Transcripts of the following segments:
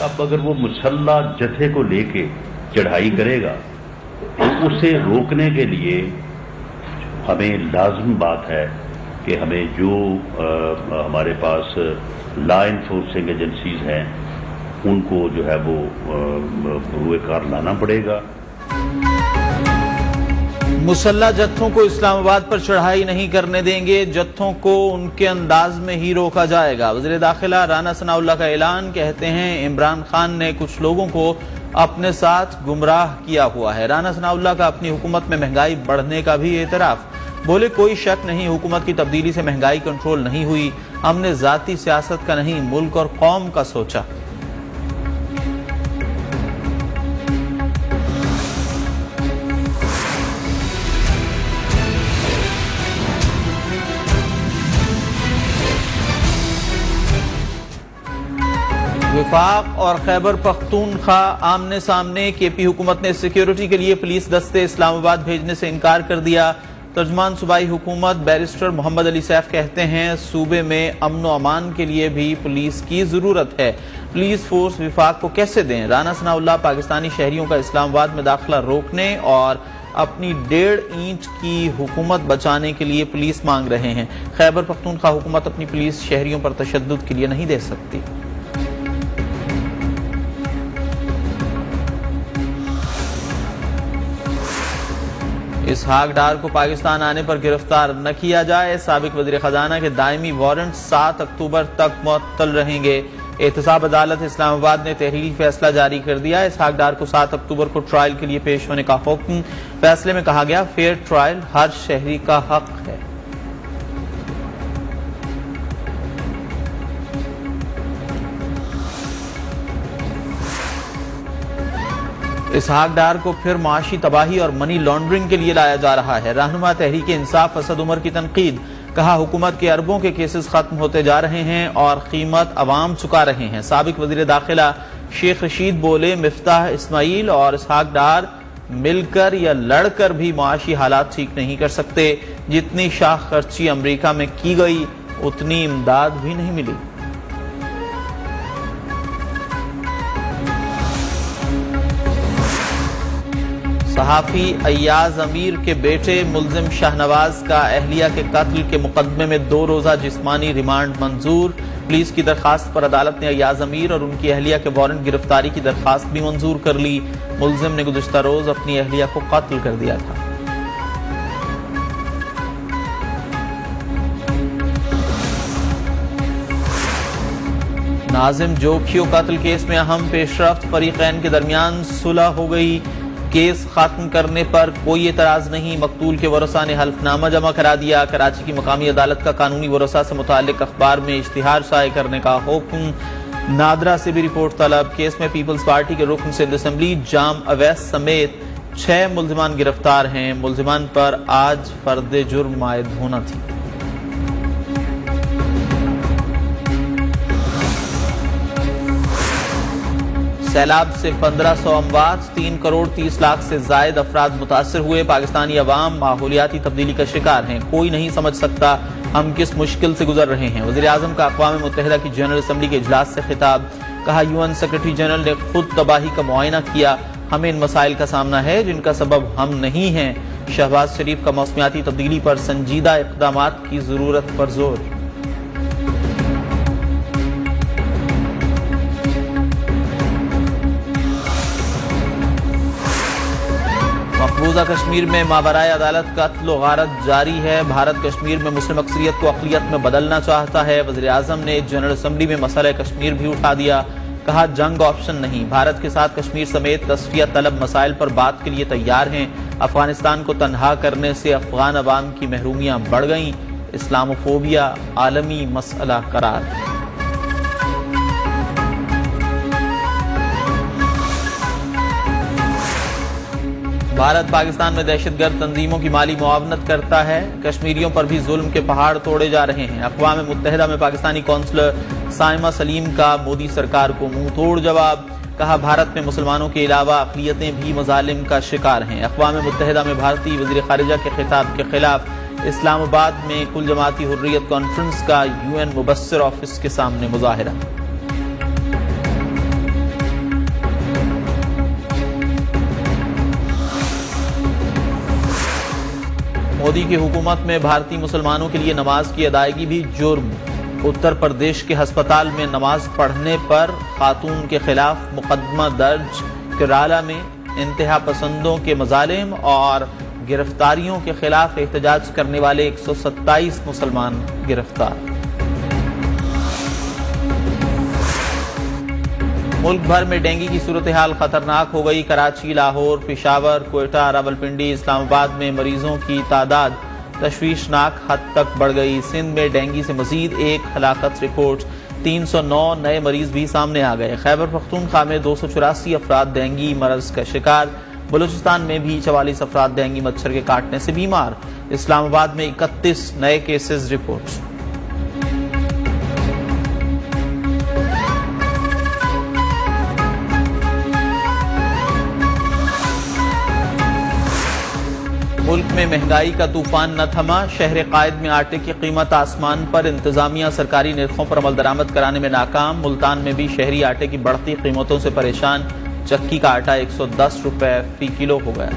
अब अगर वो मुसल्ला जत्थे को लेके चढ़ाई करेगा तो उसे रोकने के लिए हमें लाजम बात है कि हमें जो हमारे पास लॉ इन्फोर्सिंग एजेंसीज हैं उनको जो है वो बरूए कार लाना पड़ेगा। मुसल्ला जत्थों को इस्लामाबाद पर चढ़ाई नहीं करने देंगे, जत्थों को उनके अंदाज में ही रोका जाएगा। वज़ीर दाखिला राना सनाउल्लाह का ऐलान। कहते हैं इमरान खान ने कुछ लोगों को अपने साथ गुमराह किया हुआ है। राना सनाउल्लाह का अपनी हुकूमत में महंगाई बढ़ने का भी एतराफ। बोले कोई शक नहीं, हुकूमत की तब्दीली से महंगाई कंट्रोल नहीं हुई, हमने जाती सियासत का नहीं मुल्क और कौम का सोचा। वफाक और खैबर पख्तूनख्वा आमने सामने। केपी हुकूमत ने सिक्योरिटी के लिए पुलिस दस्ते इस्लामाबाद भेजने से इनकार कर दिया। तर्जमान सूबाई हुकूमत बैरिस्टर मोहम्मद अली सैफ कहते हैं सूबे में अमन व अमान के लिए भी पुलिस की जरूरत है, पुलिस फोर्स विफाक को कैसे दें। राना सनाउल्लाह पाकिस्तानी शहरियों का इस्लामाबाद में दाखिला रोकने और अपनी 1.5 इंच की हुकूमत बचाने के लिए पुलिस मांग रहे हैं। खैबर पख्तूनख्वा हुकूमत अपनी पुलिस शहरियों पर तशद्दुद के लिए नहीं दे सकती। इसहाक डार को पाकिस्तान आने पर गिरफ्तार न किया जाए। साबिक वजीर खजाना के दायमी वारंट 7 अक्टूबर तक मुअत्तल रहेंगे। एहतसाब अदालत इस्लामाबाद ने तहरीरी फैसला जारी कर दिया। इसहाक डार को 7 अक्टूबर को ट्रायल के लिए पेश होने का हुक्म। फैसले में कहा गया फेयर ट्रायल हर शहरी का हक है। इसहाक डार को फिर माशी तबाही और मनी लॉन्ड्रिंग के लिए लाया जा रहा है। रहनुमा तहरीक इंसाफ असद उमर की तनकीद। कहा हुकूमत के अरबों के केसेस खत्म होते जा रहे हैं और कीमत अवाम चुका रहे हैं। साबिक वजीर दाखिला शेख रशीद बोले मिफ्ताह इस्माइल और इसहाक डार मिलकर या लड़कर भी माशी हालात ठीक नहीं कर सकते। जितनी शाख खर्ची अमरीका में की गई उतनी इमदाद भी नहीं मिली। सहाफी अय्याज अमीर के बेटे मुल्जिम शाहनवाज का अहलिया के कत्ल के मुकदमे में 2 रोजा जिस्मानी रिमांड मंजूर। पुलिस की दरखास्त पर अदालत ने अय्याज अमीर और उनकी अहलिया के वारंट गिरफ्तारी की दरखास्त भी मंजूर कर ली। मुल्जिम ने गुज़िश्ता रोज अपनी अहलिया को कत्ल कर दिया था। नाजिम जोखियो कत्ल केस में अहम पेशरफ्त। फरीकैन के दरमियान सुलह हो गई। केस खत्म करने पर कोई एतराज नहीं। मकतूल के वरसा ने हल्फनामा जमा करा दिया। कराची की मकामी अदालत का कानूनी वरसा से मुताल्लिक अखबार में इश्तिहार शाये करने का हुक्म। नादरा से भी रिपोर्ट तलब। केस में पीपल्स पार्टी के रुकन सिंध असेंबली जाम अवैस समेत 6 मुल्जिमान गिरफ्तार हैं। मुल्जिमान पर आज फर्द जुर्म आयद होना थी। सैलाब से 1500 अमवात, 3 करोड़ 30 लाख से जायद अफराद मुतासर हुए। पाकिस्तानी अवाम माहौलियाती तब्दीली का शिकार हैं। कोई नहीं समझ सकता हम किस मुश्किल से गुजर रहे हैं। वज़ीर आज़म का अक़वाम मुत्तहिदा की जनरल असम्बली के इजलास से खिताब। कहा यूएन सेक्रेटरी जनरल ने खुद तबाही का मुआयना किया। हमें इन मसाइल का सामना है जिनका सबब हम नहीं हैं। शहबाज शरीफ का मौसमियाती तब्दीली पर संजीदा इक़दामात की जरूरत पर जोर। मकबूजा कश्मीर में मावराए अदालत कत्ल व गारत जारी है। भारत कश्मीर में मुस्लिम अक्सरियत को अक़लियत में बदलना चाहता है। वज़ीर आज़म ने जनरल असम्बली में मसला कश्मीर भी उठा दिया। कहा जंग ऑप्शन नहीं, भारत के साथ कश्मीर समेत तस्फिया तलब मसाइल पर बात के लिए तैयार हैं। अफगानिस्तान को तनहा करने से अफगान अवाम की महरूमियां बढ़ गईं। इस्लामोफोबिया आलमी मसला करार। भारत पाकिस्तान में दहशतगर्द तंजीमों की माली मुआवनत करता है। कश्मीरियों पर भी जुल्म के पहाड़ तोड़े जा रहे हैं। अक़वाम मुत्तहिदा में पाकिस्तानी कौंसलर साइमा सलीम का मोदी सरकार को मुंह तोड़ जवाब। कहा भारत में मुसलमानों के अलावा अक़लियतें भी मज़ालिम का शिकार हैं। अक़वाम मुत्तहिदा में भारतीय वज़ीर ख़ारिजा के खिताब के खिलाफ इस्लामाबाद में कुल जमाती हुर्रियत कॉन्फ्रेंस का यूएन मुबस्सिर ऑफिस के सामने मुज़ाहिरा। मोदी की हुकूमत में भारतीय मुसलमानों के लिए नमाज की अदायगी भी जुर्म। उत्तर प्रदेश के अस्पताल में नमाज पढ़ने पर खातून के खिलाफ मुकदमा दर्ज। केराला में इंतहा पसंदों के मजालिम और गिरफ्तारियों के खिलाफ एहतजाज करने वाले 127 मुसलमान गिरफ्तार। मुल्क भर में डेंगू की सूरत हाल खतरनाक हो गई। कराची, लाहौर, पेशावर, क्वेटा, रावलपिंडी, इस्लामाबाद में मरीजों की तादाद तशवीशनाक हद तक बढ़ गई। सिंध में डेंगू से मजीद एक हलाकत रिपोर्ट। 309 नए मरीज भी सामने आ गए। खैबर पख्तूनख्वा में 284 अफराद डेंगू मरज का शिकार। बलूचिस्तान में भी 44 अफराद डेंगू मच्छर के काटने से बीमार। इस्लामाबाद में 31 नए केसेस रिपोर्ट। मुल्क में महंगाई का तूफान न थमा। शहर कायद में आटे की कीमत आसमान पर। इंतजामिया सरकारी निर्खों पर अमल दरामद कराने में नाकाम। मुल्तान में भी शहरी आटे की बढ़ती कीमतों से परेशान। चक्की का आटा 110 रुपए फी किलो हो गया।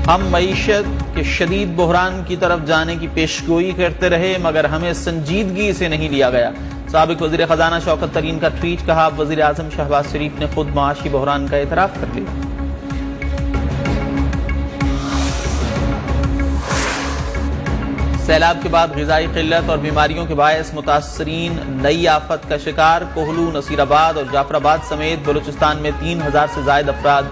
हम मईशत के शदीद बहरान की तरफ जाने की पेशगोई करते रहे, मगर हमें संजीदगी से नहीं लिया गया। साबिक वजीर खजाना शौकत तरीन का ट्वीट। कहा, वजीर आजम शहबाज शरीफ ने खुद माशी बहरान का एतराफ कर लिया। सैलाब के बाद ग़िज़ाई क़िल्लत और बीमारियों के बायस मुतासरीन नई आफत का शिकार। कोहलू, नसीराबाद और जाफराबाद समेत बलूचिस्तान में 3000 से ज्यादा अफराद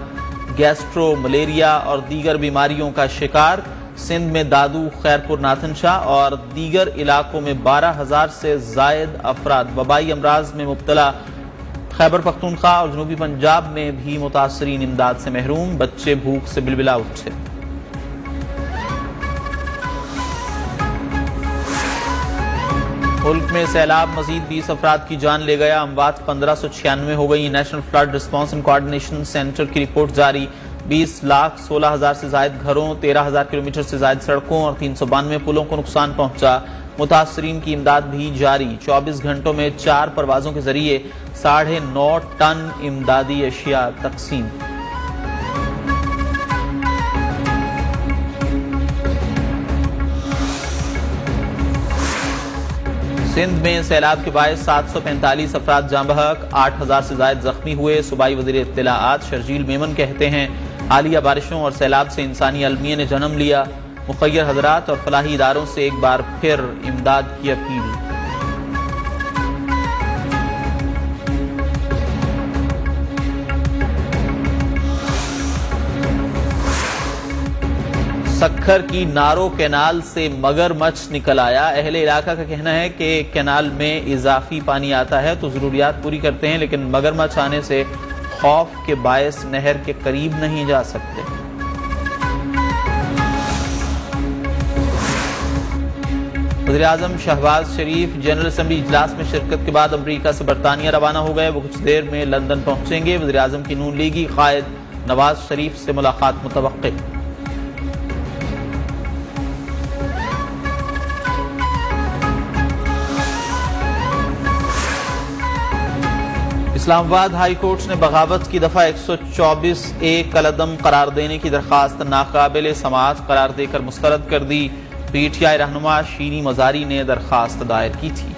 गैस्ट्रो, मलेरिया और दीगर बीमारियों का शिकार। सिंध में दादू, खैरपुर, नाथनशाह और दीगर इलाकों में 12,000 से जायद अफराद वबाई अमराज में मुब्तला। खैबर पख्तूनख्वा और जनूबी पंजाब में भी मुतासरीन इमदाद से महरूम। बच्चे भूख से बिलबिला उठे। मुल्क में सैलाब मजीद 20 अफराद की जान ले गया। अमवात 1596 हो गई। National flood response and coordination centre की रिपोर्ट जारी। 20,16,000 से ज्यादा घरों, 13,000 किलोमीटर से ज्यादा सड़कों और 392 पुलों को नुकसान पहुंचा। मुतासरीन की इमदाद भी जारी। 24 घंटों में 4 परवाजों के जरिए 9.5 टन इमदादी अशिया तकसीम। सिंध में सैलाब के बायस 745 अफराद जाँ बहक, 8,000 से ज्यादा जख्मी हुए। सूबाई वज़ीर इत्तलाआत शर्जील मेमन कहते हैं, हालिया बारिशों और सैलाब से इंसानी अलमिया ने जन्म लिया। मुखय्यर हजरात और फलाही इदारों से एक बार फिर इमदाद की अपील। सक्खर की नारो कैनाल से मगरमच्छ निकल आया। अहले इलाका का कहना है कि कैनाल में इजाफी पानी आता है तो जरूरियात पूरी करते हैं, लेकिन मगरमच्छ आने से खौफ के बायस नहर के करीब नहीं जा सकते। वज़ीर आज़म शहबाज शरीफ जनरल असेंबली इजलास में शिरकत के बाद अमरीका से बरतानिया रवाना हो गए। वो कुछ देर में लंदन पहुंचेंगे। वज़ीर आज़म की नून लीगी कायद नवाज शरीफ से मुलाकात मुतवक्किल। इस्लामाबाद हाई कोर्ट ने बगावत की दफा 124A कलअदम करार देने की दरखास्त नाकाबिल समाअत करार देकर मुस्तरद कर दी। PTI रहनुमा शीनी मजारी ने दरखास्त दायर की थी।